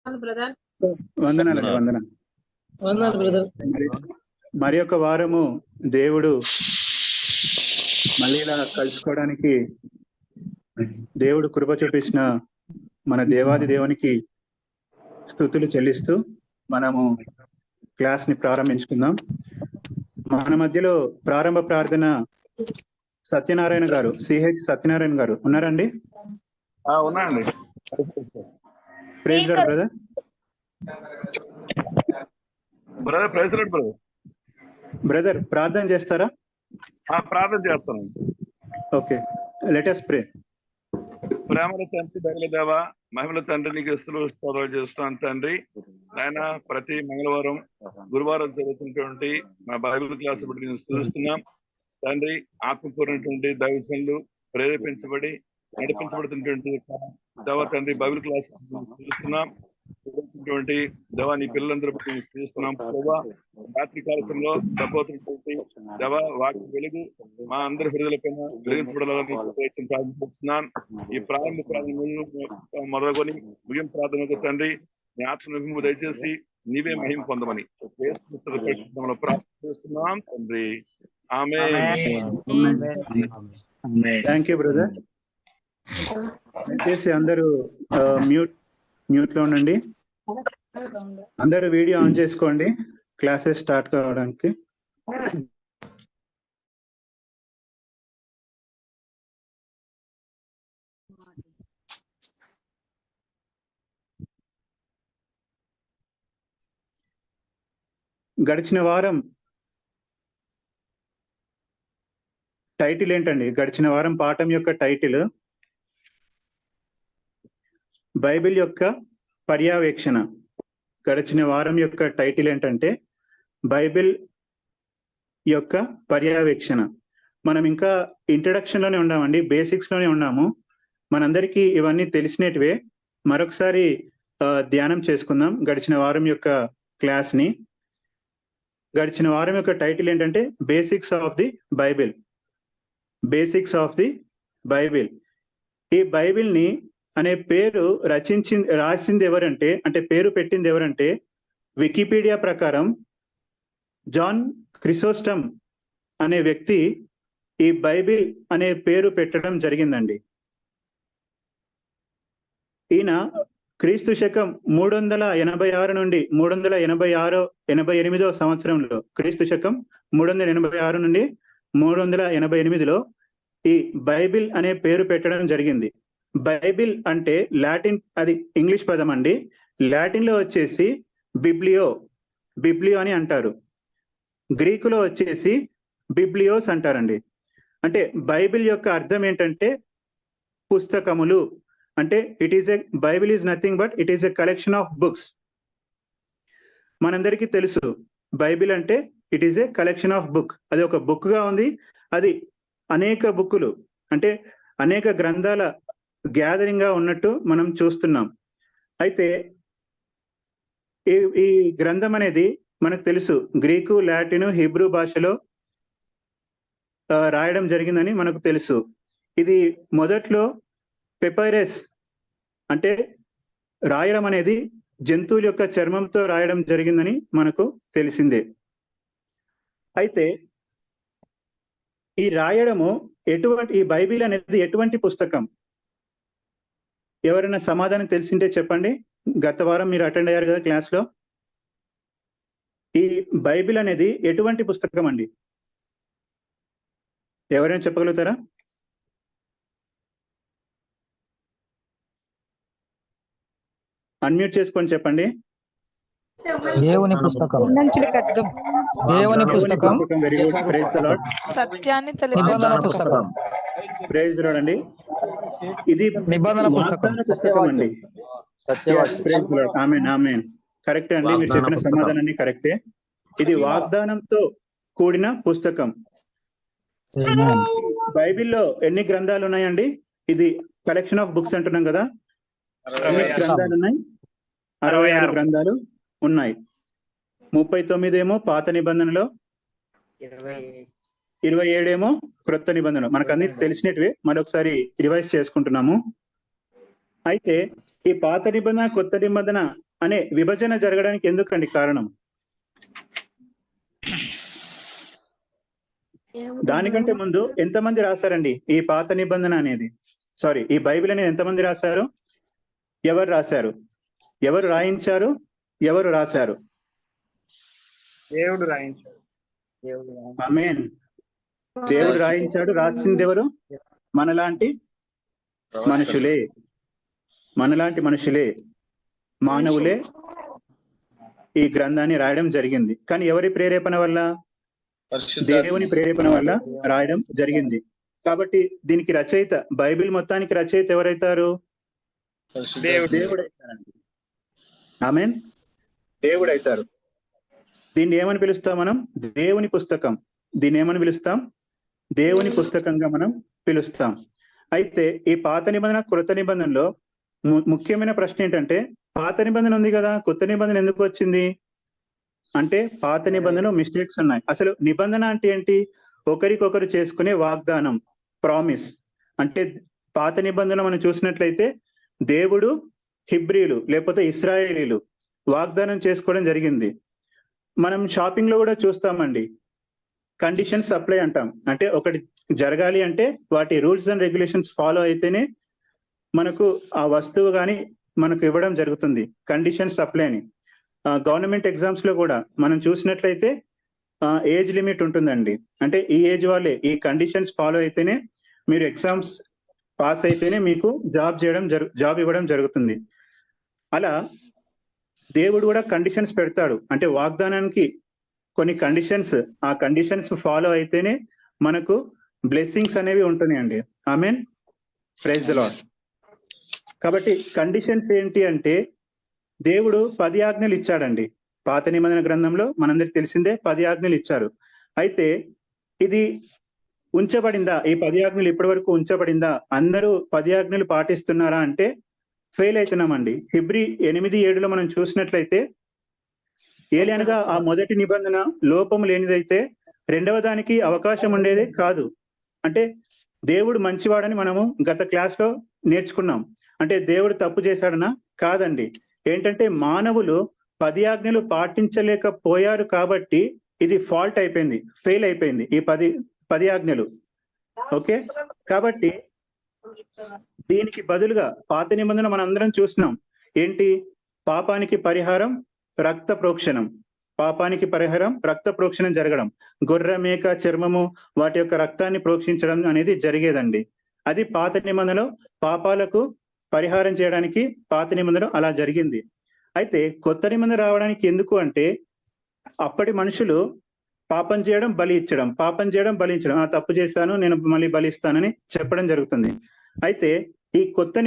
Brother. వందనాలండి, వందనాలు. వందనాలు బ్రదర్. మరి ఒక వారము దేవుడు మళ్ళీ ఇలా కలుసుకోవడానికి దేవుడు కృప చూపించిన మన దేవాది దేవునికి స్తుతులు చెల్లిస్తూ మనము క్లాస్ ని ప్రారంభించుకుందాం. మన మధ్యలో ప్రారంభ ప్రార్థన సత్యనారాయణ గారు, సిహెచ్ సత్యనారాయణ గారు ఉన్నారండి? ఉన్నాయండి. Praise lord brother. Brother praise lord brother. Brother ప్రార్థన చేస్తారా? ప్రార్థన చేస్తాను. Okay, let us pray. ప్రేమల తండ్రి, దయల దేవ, మహిమల తండ్రి, నీకు స్తోత్రాలు చేస్తున్నాను తండ్రి. ఆయన ప్రతి మంగళవారం గురువారం జరుగుతున్నటువంటి మా బైబిల్ క్లాస్ బట్టి నేను స్తుతిస్తున్నాం తండ్రి. ఆత్మపూర్ణటువంటి దైవజనులు ప్రేరేపించబడి నడిపించబడుతున్నటువంటి దేవ తండ్రి బైబిల్ క్లాస్ స్తుతిస్తున్నాం. దేవా నీ పిల్లలందరూ బట్టి స్తుతిస్తున్నాం ప్రభా. రాత్రి కాలశంలో సపోతున్నటువంటి దేవ వాటి వెలుగు మా అందరి హృదయాలపైన వెలిగించబడాలని ప్రార్థిస్తున్నాను. ఈ ప్రారంభ మొదలుకొని ముగింపు ప్రార్థనకు తండ్రి నీ ఆత్మ దయచేసి నీవే మహిమ పొందమని ప్రార్థిస్తున్నాం తండ్రి. ఆమేన్. Thank you brother. దయచేసి అందరూ మ్యూట్ లో ఉండండి. అందరూ వీడియో ఆన్ చేసుకోండి క్లాసెస్ స్టార్ట్ కావడానికి. గడిచిన వారం టైటిల్ ఏంటండి? గడిచిన వారం పాఠం యొక్క టైటిల్ బైబిల్ యొక్క పర్యవేక్షణ. గడిచిన వారం యొక్క టైటిల్ ఏంటంటే బైబిల్ యొక్క పర్యవేక్షణ. మనం ఇంకా ఇంట్రడక్షన్ లోనే ఉన్నామండి, బేసిక్స్ లోనే ఉన్నాము. మనందరికీ ఇవన్నీ తెలిసినటివే. మరొకసారి ధ్యానం చేసుకుందాం గడిచిన వారం యొక్క క్లాస్ ని. గడిచిన వారం యొక్క టైటిల్ ఏంటంటే basics of the Bible. Basics of the Bible. ఈ బైబిల్ ని అనే పేరు రాసింది ఎవరంటే, అంటే పేరు పెట్టింది ఎవరంటే, వికీపీడియా ప్రకారం జాన్ క్రిసోస్టమ్ అనే వ్యక్తి ఈ బైబిల్ అనే పేరు పెట్టడం జరిగిందండి. ఈయన క్రీస్తు శకం 386 నుండి 388 సంవత్సరంలో, క్రీస్తు శకం 386 నుండి 388లో ఈ బైబిల్ అనే పేరు పెట్టడం జరిగింది. బైబిల్ అంటే లాటిన్, అది ఇంగ్లీష్ పదం అండి. లాటిన్ లో వచ్చేసి బిబ్లియో అని అంటారు. గ్రీకులో వచ్చేసి బిబ్లియోస్ అంటారండి. అంటే బైబిల్ యొక్క అర్థం ఏంటంటే పుస్తకములు. అంటే Bible is nothing but it is a collection of books. మనందరికీ తెలుసు బైబిల్ అంటే it is a collection of book. అది ఒక బుక్ గా ఉంది. అది అనేక బుక్కులు, అంటే అనేక గ్రంథాల గ్యాదరింగ్ గా ఉన్నట్టు మనం చూస్తున్నాం. అయితే ఈ గ్రంథం అనేది మనకు తెలుసు గ్రీకు, లాటిన్, హిబ్రూ భాషలో రాయడం జరిగిందని మనకు తెలుసు. ఇది మొదట్లో పెపైరస్, అంటే రాయడం అనేది జంతువుల యొక్క చర్మంతో రాయడం జరిగిందని మనకు తెలిసిందే. అయితే ఈ రాయడము ఈ బైబిల్ అనేది ఎటువంటి పుస్తకం? ఎవరైనా సమాధానం తెలిసింటే చెప్పండి. గత వారం మీరు అటెండ్ అయ్యారు కదా క్లాస్ లో. ఈ బైబిల్ అనేది ఎటువంటి పుస్తకం అండి? ఎవరైనా చెప్పగలుగుతారా? అన్మ్యూట్ చేసుకొని చెప్పండి. దేవుని పుస్తకం. దేవుని పుస్తకం. Very good. Praise the lord. సత్యాన్ని నిబంధన పుస్తకం. ప్రైజ్ ది లార్డ్ అండి. ఇది నిబంధన పుస్తకం అండి. Praise the Lord. Amen, amen. కరెక్టే అండి, మీరు చెప్పిన సమాధానాన్ని కరెక్టే. ఇది వాగ్దానంతో కూడిన పుస్తకం. బైబిల్లో ఎన్ని గ్రంథాలు ఉన్నాయండి? ఇది కలెక్షన్ ఆఫ్ బుక్స్ అంటున్నాం కదా. ఎన్ని గ్రంథాలు ఉన్నాయి? 66 గ్రంథాలు ఉన్నాయి. 39 ఏమో పాత నిబంధనలో, 27 ఏమో క్రొత్త నిబంధన. మనకు అన్ని తెలిసినటివే, మరొకసారి రివైజ్ చేసుకుంటున్నాము. అయితే ఈ పాత నిబంధన, కొత్త నిబంధన అనే విభజన జరగడానికి ఎందుకండి కారణం? దానికంటే ముందు ఎంతమంది రాశారండి ఈ పాత నిబంధన అనేది, సారీ ఈ బైబిల్ అనేది ఎంతమంది రాశారు? ఎవరు రాశారు? ఎవరు రాయించారు? ఎవరు రాశారు? దేవుడు రాయించాడు. ఆమేన్. దేవుడు రాయించాడు. రాసింది ఎవరు? మనలాంటి మనుషులే, మనలాంటి మనుషులే, మానవులే ఈ గ్రంథాన్ని రాయడం జరిగింది. కానీ ఎవరి ప్రేరేపణ వల్ల? దేవుని ప్రేరేపణ వల్ల రాయడం జరిగింది. కాబట్టి దీనికి రచయిత, బైబిల్ మొత్తానికి రచయిత ఎవరైతారు? దేవుడు అవుతారండి. ఆమేన్. దేవుడు అవుతారు. దీన్ని ఏమని పిలుస్తాం మనం? దేవుని పుస్తకం. దీన్ని ఏమని పిలుస్తాం? దేవుని పుస్తకంగా మనం పిలుస్తాం. అయితే ఈ పాత నిబంధన, కృత నిబంధనలో ముఖ్యమైన ప్రశ్న ఏంటంటే, పాత నిబంధన ఉంది కదా, కొత్త నిబంధన ఎందుకు వచ్చింది అంటే, పాత నిబంధనలో మిస్టేక్స్ ఉన్నాయి. అసలు నిబంధన అంటే ఏంటి? ఒకరికొకరు చేసుకునే వాగ్దానం, ప్రామిస్. అంటే పాత నిబంధన మనం చూసినట్లయితే దేవుడు హిబ్రీలు లేకపోతే ఇశ్రాయేలీలు వాగ్దానం చేసుకోవడం జరిగింది. మనం షాపింగ్ లో కూడా చూస్తామండి, కండిషన్స్ అప్లై అంటాం. అంటే ఒకటి జరగాలి అంటే వాటి రూల్స్ అండ్ రెగ్యులేషన్స్ ఫాలో అయితేనే మనకు ఆ వస్తువు కానీ మనకు ఇవ్వడం జరుగుతుంది. కండిషన్స్ అప్లై అని. గవర్నమెంట్ ఎగ్జామ్స్ లో కూడా మనం చూసినట్లయితే ఏజ్ లిమిట్ ఉంటుందండి. అంటే ఈ ఏజ్ వాళ్ళే ఈ కండిషన్స్ ఫాలో అయితేనే మీరు ఎగ్జామ్స్ పాస్ అయితేనే మీకు జాబ్ ఇవ్వడం జరుగుతుంది. అలా దేవుడు కూడా కండిషన్స్ పెడతాడు. అంటే వాగ్దానానికి కొన్ని కండిషన్స్, ఆ కండిషన్స్ ఫాలో అయితేనే మనకు బ్లెస్సింగ్స్ అనేవి ఉంటున్నాయండి. ఆమేన్. Praise the Lord. కాబట్టి కండిషన్స్ ఏంటి అంటే, దేవుడు 10 ఆజ్ఞలు ఇచ్చాడండి. పాత నిబంధన గ్రంథంలో మనందరికి తెలిసిందే 10 ఆజ్ఞలు ఇచ్చారు. అయితే ఇది ఉంచబడిందా? ఈ 10 ఆజ్ఞలు ఇప్పటి వరకు ఉంచబడిందా? అందరూ 10 ఆజ్ఞలు పాటిస్తున్నారా అంటే ఫెయిల్ అవుతున్నామండి. హిబ్రీ 8:7 మనం చూసినట్లయితే, ఏలనగా ఆ మొదటి నిబంధన లోపం లేనిదైతే రెండవ దానికి అవకాశం ఉండేదే కాదు. అంటే దేవుడు మంచివాడని మనము గత క్లాస్ లో నేర్చుకున్నాం. అంటే దేవుడు తప్పు చేశాడనా? కాదండి. ఏంటంటే మానవులు 10 ఆజ్ఞలు పాటించలేకపోయారు కాబట్టి ఇది ఫాల్ట్ అయిపోయింది, ఫెయిల్ అయిపోయింది ఈ 10 ఆజ్ఞలు. ఓకే, కాబట్టి దీనికి బదులుగా పాత నిబంధన మనం అందరం చూసినాం. ఏంటి? పాపానికి పరిహారం రక్త ప్రోక్షణం. పాపానికి పరిహారం రక్త ప్రోక్షణం జరగడం. గొర్రె, మేక చర్మము వాటి యొక్క రక్తాన్ని ప్రోక్షించడం అనేది జరిగేదండి. అది పాత నిబంధనలో పాపాలకు పరిహారం చేయడానికి పాత నిబంధన అలా జరిగింది. అయితే కొత్త నిబంధన రావడానికి ఎందుకు అంటే, అప్పటి మనుషులు పాపం చేయడం, బలి ఇచ్చడం, పాపం చేయడం, బలి ఇచ్చడం. తప్పు చేశాను, నేను మళ్ళీ బలిస్తానని చెప్పడం జరుగుతుంది. అయితే ఈ కొత్త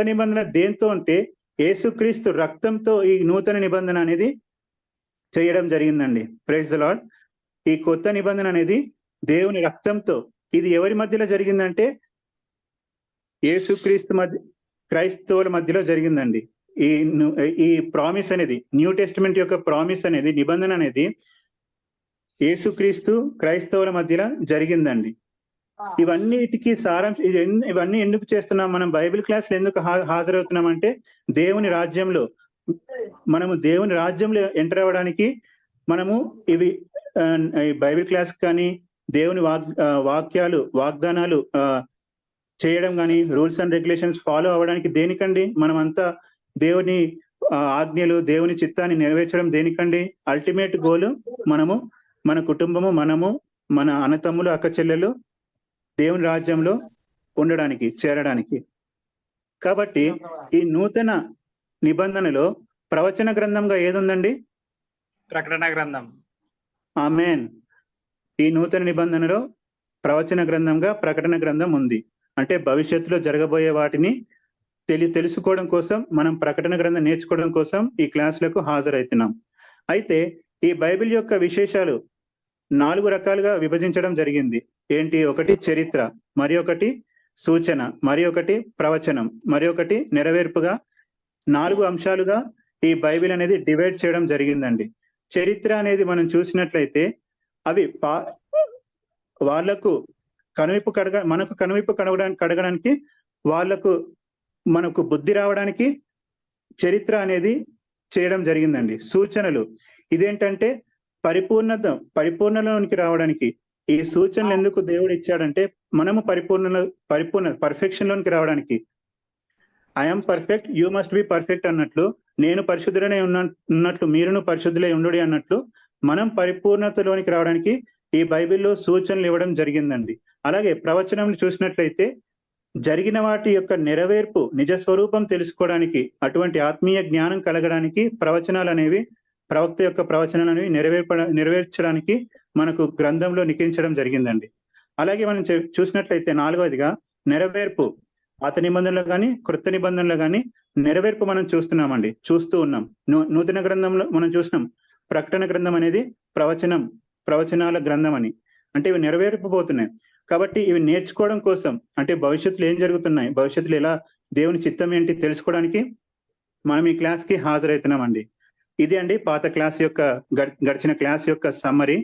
నిబంధన దేంతో అంటే, యేసుక్రీస్తు రక్తంతో ఈ నూతన నిబంధన అనేది చేయడం జరిగిందండి. Praise the lord. ఈ కొత్త నిబంధన అనేది దేవుని రక్తంతో, ఇది ఎవరి మధ్యలో జరిగిందంటే యేసుక్రీస్తు క్రైస్తవుల మధ్యలో జరిగిందండి. ఈ ప్రామిస్ అనేది, న్యూ టెస్టిమెంట్ యొక్క ప్రామిస్ అనేది, నిబంధన అనేది యేసుక్రీస్తు క్రైస్తవుల మధ్యలో జరిగిందండి. ఇవన్నిటికీ సారాంశం. ఇవన్నీ ఎందుకు చేస్తున్నాం? మనం బైబిల్ క్లాస్లో ఎందుకు హాజరవుతున్నాం అంటే, దేవుని రాజ్యంలో ఎంటర్ అవ్వడానికి మనము ఇవి బైబిల్ క్లాస్ కానీ, దేవుని వాగ్దానాలు చేయడం కానీ, రూల్స్ అండ్ రెగ్యులేషన్స్ ఫాలో అవ్వడానికి దేనికండి? మనమంతా దేవుని ఆజ్ఞలు, దేవుని చిత్తాన్ని నెరవేర్చడం దేనికండి? అల్టిమేట్ గోల్ మనము, మన కుటుంబము, మనము, మన అన్నతమ్ములు, అక్క చెల్లెలు దేవుని రాజ్యంలో ఉండడానికి, చేరడానికి. కాబట్టి ఈ నూతన నిబంధనలో ప్రవచన గ్రంథంగా ఏదుందండి? ప్రకటన గ్రంథం. ఆమేన్. ఈ నూతన నిబంధనలో ప్రవచన గ్రంథంగా ప్రకటన గ్రంథం ఉంది. అంటే భవిష్యత్తులో జరగబోయే వాటిని తెలుసుకోవడం కోసం, మనం ప్రకటన గ్రంథం నేర్చుకోవడం కోసం ఈ క్లాసులకు హాజరవుతున్నాం. అయితే ఈ బైబిల్ యొక్క విశేషాలు 4 రకాలుగా విభజించడం జరిగింది. ఏంటి? ఒకటి చరిత్ర, మరి ఒకటి సూచన, మరి ఒకటి ప్రవచనం, మరి ఒకటి నెరవేర్పుగా 4 అంశాలుగా ఈ బైబిల్ అనేది డివైడ్ చేయడం జరిగిందండి. చరిత్ర అనేది మనం చూసినట్లయితే అవి మనకు కనువిప్పు కడగడానికి, మనకు బుద్ధి రావడానికి చరిత్ర అనేది చేయడం జరిగిందండి. సూచనలు ఇదేంటంటే పరిపూర్ణలోనికి రావడానికి ఈ సూచనలు ఎందుకు దేవుడు ఇచ్చాడంటే మనము పర్ఫెక్షన్ లోనికి రావడానికి. I'm perfect, you must be perfect అన్నట్లు, నేను పరిశుద్ధుడనే ఉన్నట్లు మీరును పరిశుద్ధులై ఉండుడి అన్నట్లు మనం పరిపూర్ణతలోనికి రావడానికి ఈ బైబిల్లో సూచనలు ఇవ్వడం జరిగిందండి. అలాగే ప్రవచనం చూసినట్లయితే జరిగిన వాటి యొక్క నెరవేర్పు నిజ స్వరూపం తెలుసుకోవడానికి, అటువంటి ఆత్మీయ జ్ఞానం కలగడానికి ప్రవచనాలు అనేవి, ప్రవక్త యొక్క ప్రవచనాలు అనేవి నెరవేర్చడానికి మనకు గ్రంథంలో లిఖించడం జరిగిందండి. అలాగే మనం చూసినట్లయితే 4వదిగా నెరవేర్పు, పాత నిబంధనలో కానీ క్రొత్త నిబంధనలో కానీ నెరవేర్పు మనం చూస్తూ ఉన్నాం. నూతన గ్రంథంలో మనం చూసినాం ప్రకటన గ్రంథం అనేది ప్రవచనాల గ్రంథం అని. అంటే ఇవి నెరవేర్పబోతున్నాయి. కాబట్టి ఇవి నేర్చుకోవడం కోసం, అంటే భవిష్యత్తులో ఏం జరుగుతున్నాయి, భవిష్యత్తులో ఎలా దేవుని చిత్తం ఏంటి తెలుసుకోవడానికి మనం ఈ క్లాస్ కి హాజరవుతున్నామండి. ఇది అండి పాత క్లాస్ యొక్క గడిచిన క్లాస్ యొక్క సమ్మరీ.